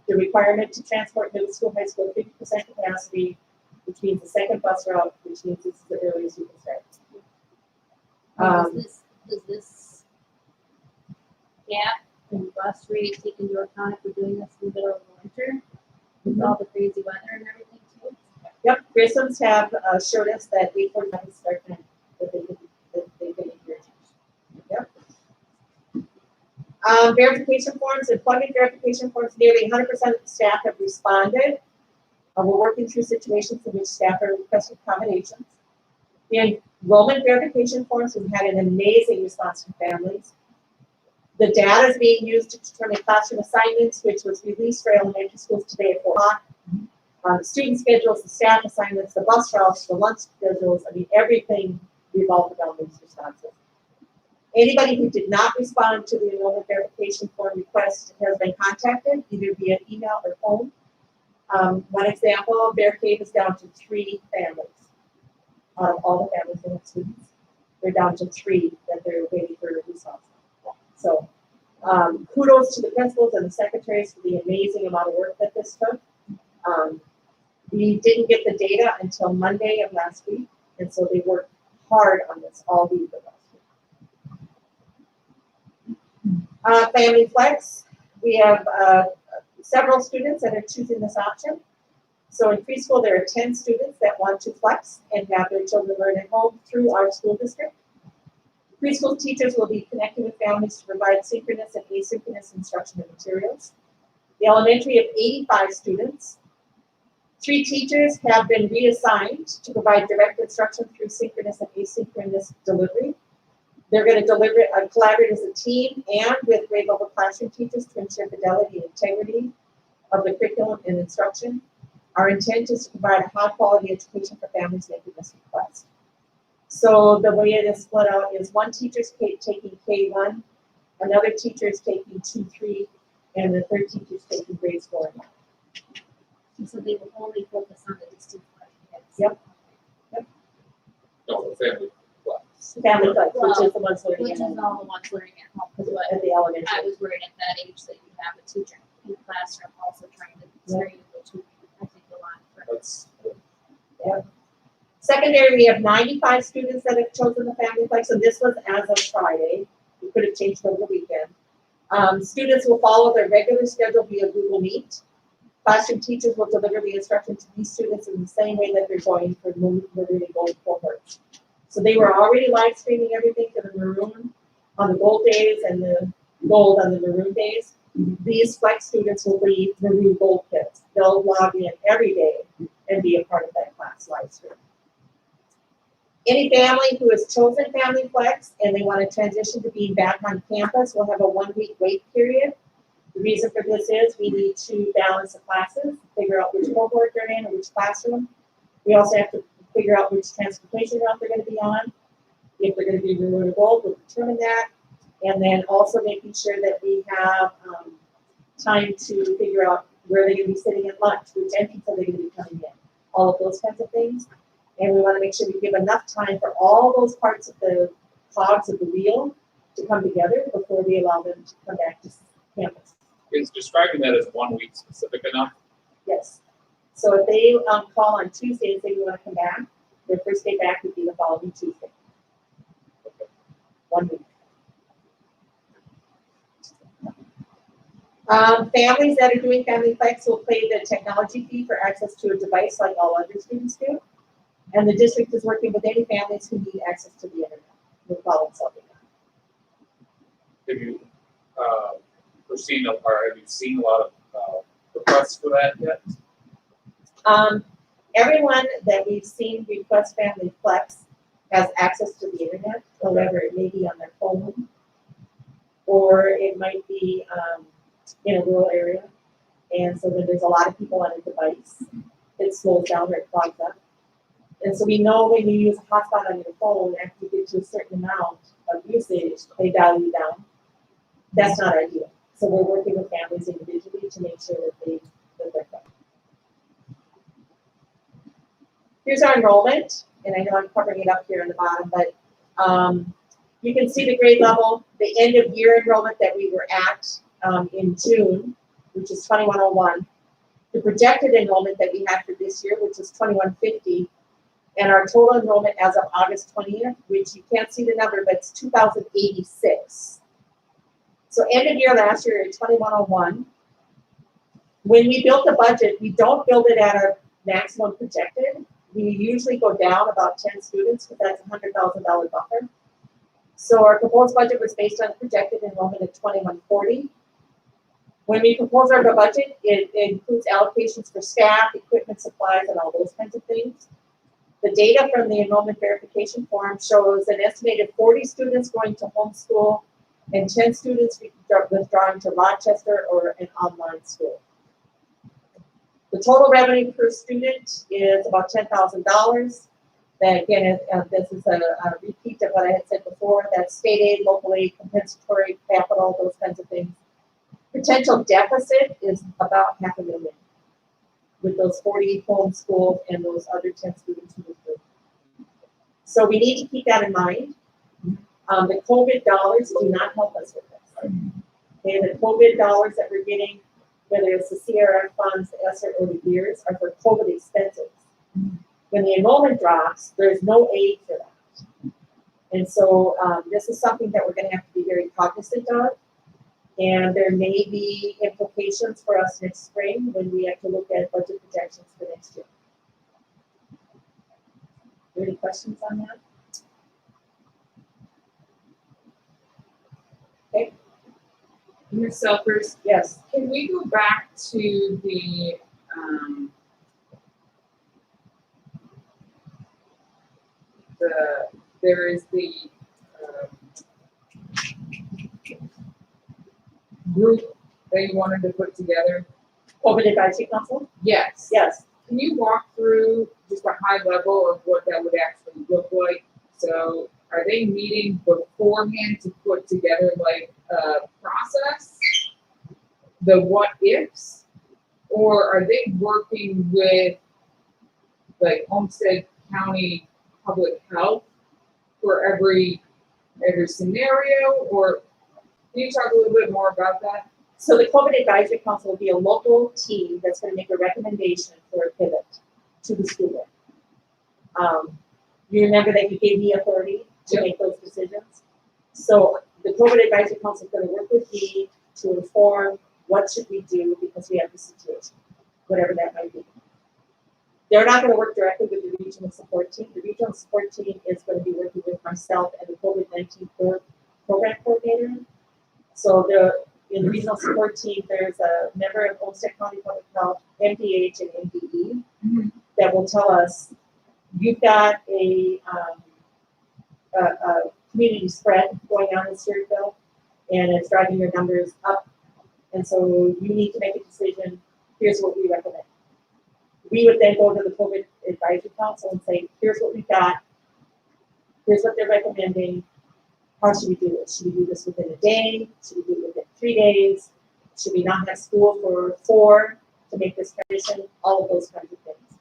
the requirement to transport middle school, high school, 50% capacity, which means the second bus route, which means this is the earliest you can start. Does this gap in bus rate take into account if we're doing this in the middle of the winter with all the crazy weather and everything too? Yep, Grissom's have showed us that 8:45 is start time that they can here. Yep. Verification forms, employment verification forms, nearly 100% of the staff have responded. We're working through situations in which staff are requesting accommodations. The enrollment verification forms, we've had an amazing response from families. The data is being used to determine classroom assignments, which was released for elementary schools today at 4 o'clock. The student schedules, the staff assignments, the bus routes, the lunch schedules, I mean, everything revolved around these responses. Anybody who did not respond to the enrollment verification form request has been contacted, either via email or phone. One example, Bear Cave is down to 3 families. Out of all the families that have students, they're down to 3 that they're waiting for a response. So, kudos to the principals and the secretaries for the amazing amount of work that this took. We didn't get the data until Monday of last week, and so they worked hard on this all week of last week. Family Flex, we have several students that are choosing this option. So in preschool, there are 10 students that want to flex and have their children learn at home through our school district. Preschool teachers will be connecting with families to provide synchronous and asynchronous instruction and materials. The elementary of 85 students. 3 teachers have been reassigned to provide direct instruction through synchronous and asynchronous delivery. They're going to deliver it, collaborate as a team and with grade level classroom teachers to ensure fidelity and integrity of the curriculum and instruction. Our intent is to provide a high quality education for families making this request. So the way it is split out is one teacher's taking K1, another teacher is taking 2, 3, and the third teacher is taking grades 4 and 5. So they will only focus on the distinct kids. Yep. No, the family class. Family Flex, which is the ones learning Which at is home, all the ones learning at home, because what at the elementary. I was worried at that age that you have a teacher in the classroom also trying to train, which would be, I think, a lot for. That's, Secondary, we have 95 students that have chosen the Family Flex, and this was as of Friday. We could have changed over the weekend. Students will follow their regular schedule via Google Meet. Classroom teachers will deliver the instruction to these students in the same way that they're going for literally going forward. So they were already live streaming everything to the maroon on the gold days and the gold on the maroon days. These Flex students will be maroon gold kids. They'll log in every day and be a part of that class live stream. Any family who has chosen Family Flex and they want to transition to being back on campus will have a 1-week wait period. The reason for this is we need to balance the classes, figure out which cohort they're in and which classroom. We also have to figure out which transportation route they're going to be on. If they're going to be maroon or gold, we'll determine that. And then also making sure that we have time to figure out where they're going to be sitting at lunch, which entrance are they going to be coming in, all of those kinds of things. And we want to make sure we give enough time for all those parts of the cogs of the wheel to come together before we allow them to come back to campus. is describing that as 1 week specific enough? Yes. So if they call on Tuesday and say we want to come back, their first day back would be the following Tuesday. 1 week. Families that are doing Family Flex will pay the technology fee for access to a device like all other students do. And the district is working with any families who need access to the internet with problem solving. Have you foreseen or have you seen a lot of requests for that yet? Everyone that we've seen request Family Flex has access to the internet. However, it may be on their phone, or it might be in a rural area, and so then there's a lot of people on a device. It slows down or it clogs up. And so we know when you use a hotspot on your phone, after you get to a certain amount of usage, they dial you down. That's not ideal. So we're working with families individually to make sure that they're covered. Here's our enrollment, and I know I'm covering it up here on the bottom, but you can see the grade level, the end of year enrollment that we were at in June, which is 2101. The projected enrollment that we had for this year, which is 2150, and our total enrollment as of August 20th, which you can't see the number, but it's 2,086. So end of year last year at 2101. When we built the budget, we don't build it at our maximum projected. We usually go down about 10 students, because that's a $100,000 buffer. So our proposed budget was based on projected enrollment of 2140. When we propose our budget, it includes allocations for staff, equipment, supplies, and all those kinds of things. The data from the enrollment verification form shows an estimated 40 students going to homeschool and 10 students withdrawing to Rochester or an online school. The total revenue per student is about $10,000. That again, this is a repeat of what I had said before. That's state aid, local aid, compensatory capital, those kinds of things. Potential deficit is about $500,000 with those 40 homeschooled and those other 10 students who withdrew. So we need to keep that in mind. The COVID dollars do not help us with this. Okay, the COVID dollars that we're getting, whether it's the CRF funds, the ESSER, or the years, are for COVID expenses. When the enrollment drops, there's no aid for that. And so this is something that we're going to have to be very cognizant of. And there may be implications for us next spring when we have to look at budget projections for next year. Are there any questions on that? Okay. Ms. Selfers, Yes. can we go back to the, there is the, group that you wanted to put together? COVID Advisory Council? Yes. Yes. Can you walk through just a high level of what that would actually look like? So are they meeting beforehand to put together like a process, the what ifs? Or are they working with like Homestead County Public Health for every scenario? Or can you talk a little bit more about that? So the COVID Advisory Council will be a local team that's going to make a recommendation for a pivot to the school board. You remember that you gave me authority to make those decisions. So the COVID Advisory Council is going to work with me to inform what should we do because we have this situation, whatever that might be. They're not going to work directly with the regional support team. The regional support team is going to be working with myself and the COVID-19 program coordinator. So in the regional support team, there's a member of Homestead County Public Health, MDH, and MDE that will tell us, you've got a community spread going on in Stewartville, and it's driving your numbers up. And so you need to make a decision. Here's what we recommend. We would then go to the COVID Advisory Council and say, here's what we've got. Here's what they're recommending. How should we do it? Should we do this within a day? Should we do it within 3 days? Should we not have school for 4 to make this transition? All of those kinds of things.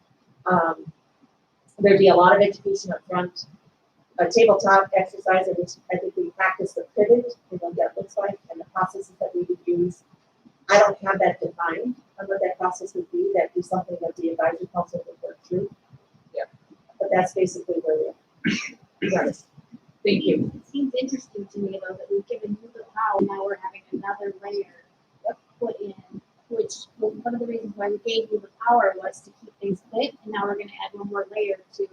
There'd be a lot of education up front. A tabletop exercise in which I think we practice the pivot and what that looks like and the processes that we would use. I don't have that defined on what that process would be. That'd be something that the advisory council would work through. Yeah. But that's basically where we are. Right. Thank you. It seems interesting to me though that we've given you the power, now we're having another layer put in, which one of the reasons why we gave you the power was to keep things lit, and now we're gonna add one more layer to.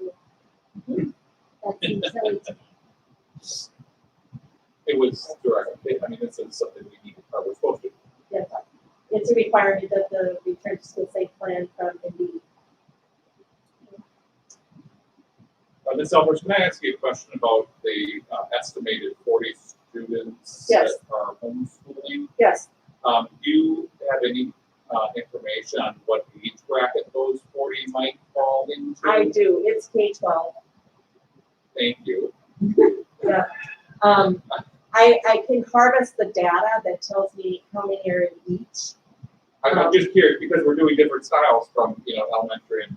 That seems silly to me. It was direct. I mean, this is something we need to cover. We're supposed to. Yes. It's a requirement of the return to school safe plan from Indeed. Ms. Albers, can I ask you a question about the estimated 40 students Yes. that are homeschooling? Yes. Do you have any information on what age bracket those 40 might fall into? I do. It's K-12. Thank you. Yeah. I can harvest the data that tells me how many are in each. I'm just curious because we're doing different styles from elementary and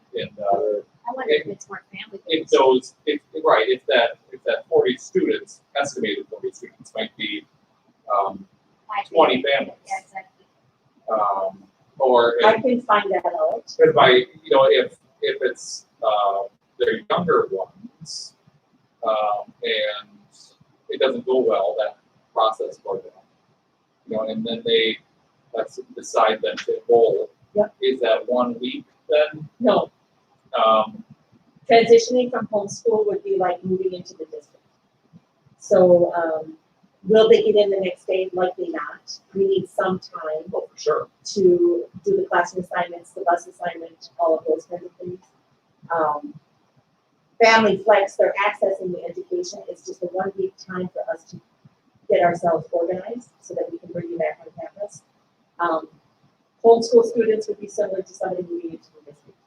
I wonder if it's more family if based. those if that 40 students, estimated 40 students might be 20 families. Yeah, exactly. Or I can find that out. because if it's their younger ones and it doesn't go well, that process for them, and then let's decide then to enroll. Yep. Is that 1 week then? No, transitioning from homeschool would be like moving into the district. So will they get in the next day? Likely not. We need some time Oh, for sure. to do the classroom assignments, the bus assignment, all of those kinds of things. Family flex, they're accessing the education. It's just a 1 week time for us to get ourselves organized so that we can bring you back on campus. Homeschool students would be similar to somebody moving into the district.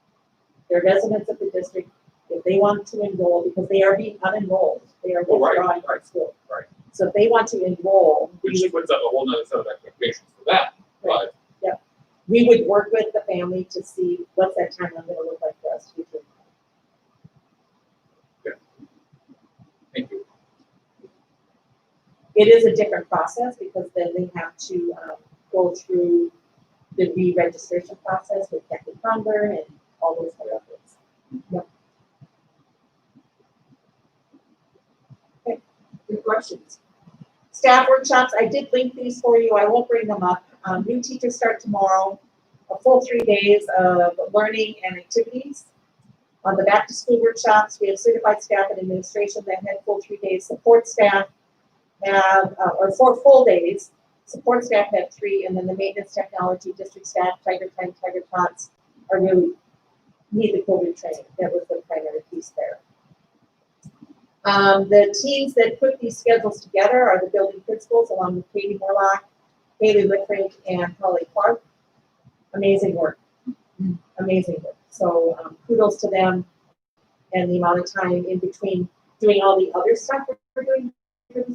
They're residents of the district. If they want to enroll, because they are being unenrolled, they are Oh, right, withdrawing right, from school. right. So if they want to enroll, Which puts up a whole nother set of expectations for that, but. we would work with the family to see what's that timeline gonna look like for us to do. Thank you. It is a different process because then they have to go through the re-registration process with Kathy Conver and all those other things. Yep. Okay, good questions. Staff workshops, I did link these for you. I won't bring them up. New teachers start tomorrow, a full 3 days of learning and activities. On the back to school workshops, we have certified staff and administration that had full 3 days. Support staff have, or 4 full days. Support staff have 3, and then the maintenance technology district staff, Tiger Time, Tiger Tots, are really need the COVID training. That was the primary piece there. The teams that put these schedules together are the building principals, along with Katie Morlock, Haley Littfrink, and Holly Clark. Amazing work. Amazing work. So kudos to them and the amount of time in between doing all the other stuff we're doing for the